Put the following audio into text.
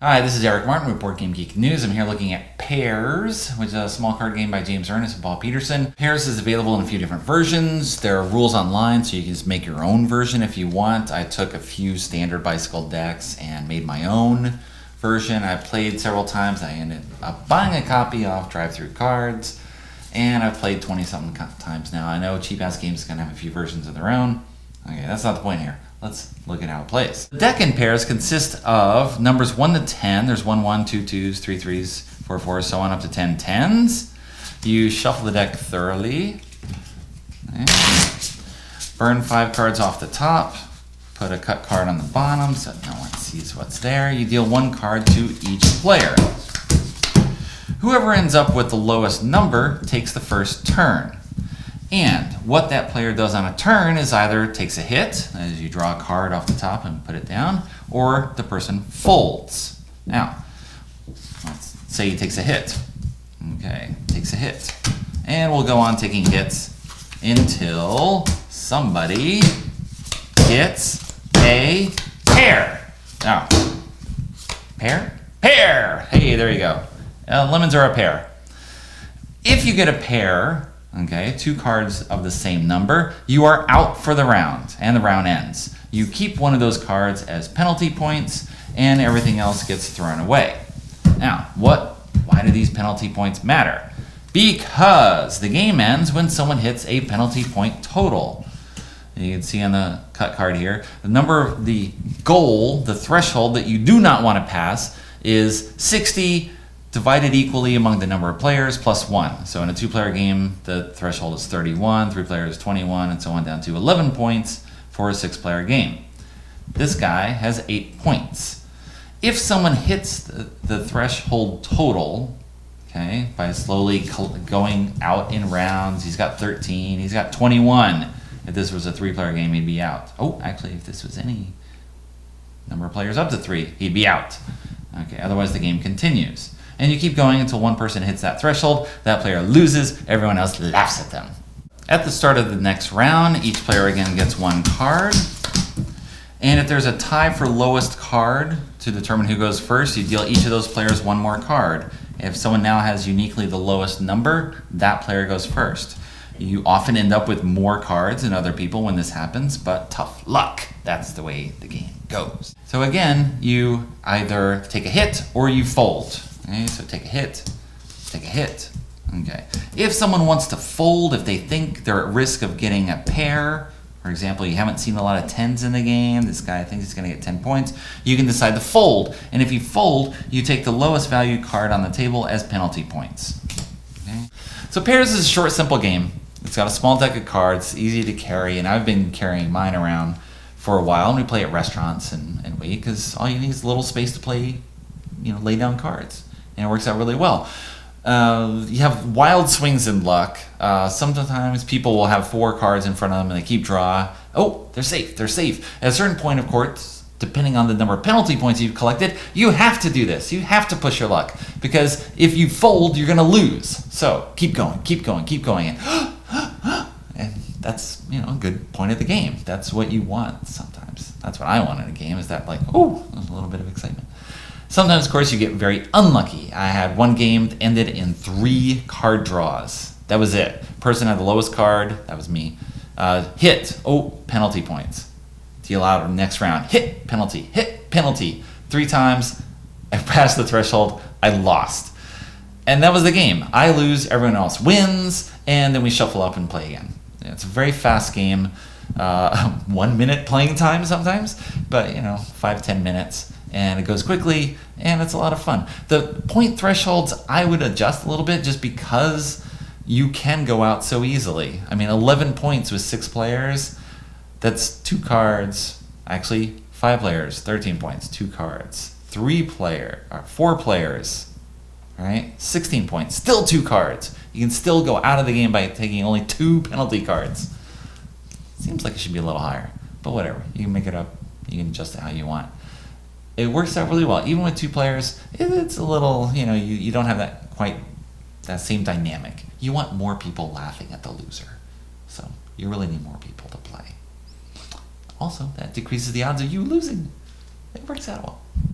Hi, this is Eric Martin with Board Game Geek News. I'm here looking at Pairs, which is a small card game by James Ernest and Paul Peterson. Pairs is available in a few different versions. There are rules online, so you can just make your own version if you want. I took a few standard bicycle decks and made my own version. I played several times. I ended up buying a copy off Drive-Thru Cards, and I've played 20-something times now. I know cheap-ass games can have a few versions of their own. Okay, that's not the point here. Let's look at how it plays. The deck in Pairs consists of numbers 1 to 10. There's 1, 1, 2, 2s, 3, 3s, 4, 4s, so on up to 10 10s. You shuffle the deck thoroughly. Okay. Burn 5 cards off the top. Put a cut card on the bottom so no one sees what's there. You deal 1 card to each player. Whoever ends up with the lowest number takes the first turn. And what that player does on a turn is either takes a hit, as you draw a card off the top and put it down, or the person folds. Now, let's say he takes a hit. Okay, takes a hit. And we'll go on taking hits until somebody gets a pair. Now, pair? Pair! Hey, there you go. Lemons are a pair. If you get a pair, okay, 2 cards of the same number, you are out for the round, and the round ends. You keep one of those cards as penalty points, and everything else gets thrown away. Now, why do these penalty points matter? Because the game ends when someone hits a penalty point total. You can see on the cut card here, the goal, the threshold that you do not want to pass is 60 divided equally among the number of players plus 1. So in a 2-player game, the threshold is 31, 3 players 21, and so on down to 11 points for a 6-player game. This guy has 8 points. If someone hits the threshold total, okay, by slowly going out in rounds, he's got 13, he's got 21. If this was a 3-player game, he'd be out. Oh, actually, if this was any number of players up to 3, he'd be out. Okay, otherwise the game continues. And you keep going until one person hits that threshold, that player loses, everyone else laughs at them. At the start of the next round, each player again gets 1 card. And if there's a tie for lowest card to determine who goes first, you deal each of those players 1 more card. If someone now has uniquely the lowest number, that player goes first. You often end up with more cards than other people when this happens, but tough luck. That's the way the game goes. So again, you either take a hit or you fold. Okay, so take a hit, take a hit. Okay. If someone wants to fold, if they think they're at risk of getting a pair, for example, you haven't seen a lot of 10s in the game, this guy thinks he's going to get 10 points, you can decide to fold. And if you fold, you take the lowest value card on the table as penalty points. Okay. So Pairs is a short, simple game. It's got a small deck of cards, easy to carry, and I've been carrying mine around for a while. And we play at restaurants and wait, because all you need is a little space to play, lay down cards. And it works out really well. You have wild swings in luck. Sometimes people will have 4 cards in front of them and they keep draw. Oh, they're safe, they're safe. At a certain point, of course, depending on the number of penalty points you've collected, you have to do this. You have to push your luck. Because if you fold, you're going to lose. So keep going, keep going, keep going. And that's, a good point of the game. That's what you want sometimes. That's what I want in a game, is that there's a little bit of excitement. Sometimes, of course, you get very unlucky. I had one game that ended in 3 card draws. That was it. Person had the lowest card. That was me. Hit. Oh, penalty points. Deal out next round. Hit, penalty. Hit, penalty. 3 times. I passed the threshold. I lost. And that was the game. I lose. Everyone else wins. And then we shuffle up and play again. It's a very fast game. 1 minute playing time sometimes. But, 5-10 minutes. And it goes quickly, and it's a lot of fun. The point thresholds, I would adjust a little bit just because you can go out so easily. 11 points with 6 players, that's 2 cards. Actually, 5 players, 13 points, 2 cards. 4 players, right? 16 points, still 2 cards. You can still go out of the game by taking only 2 penalty cards. Seems like it should be a little higher, but whatever. You can make it up. You can adjust it how you want. It works out really well. Even with 2 players, it's a little, you don't have that same dynamic. You want more people laughing at the loser. So you really need more people to play. Also, that decreases the odds of you losing. It works out well.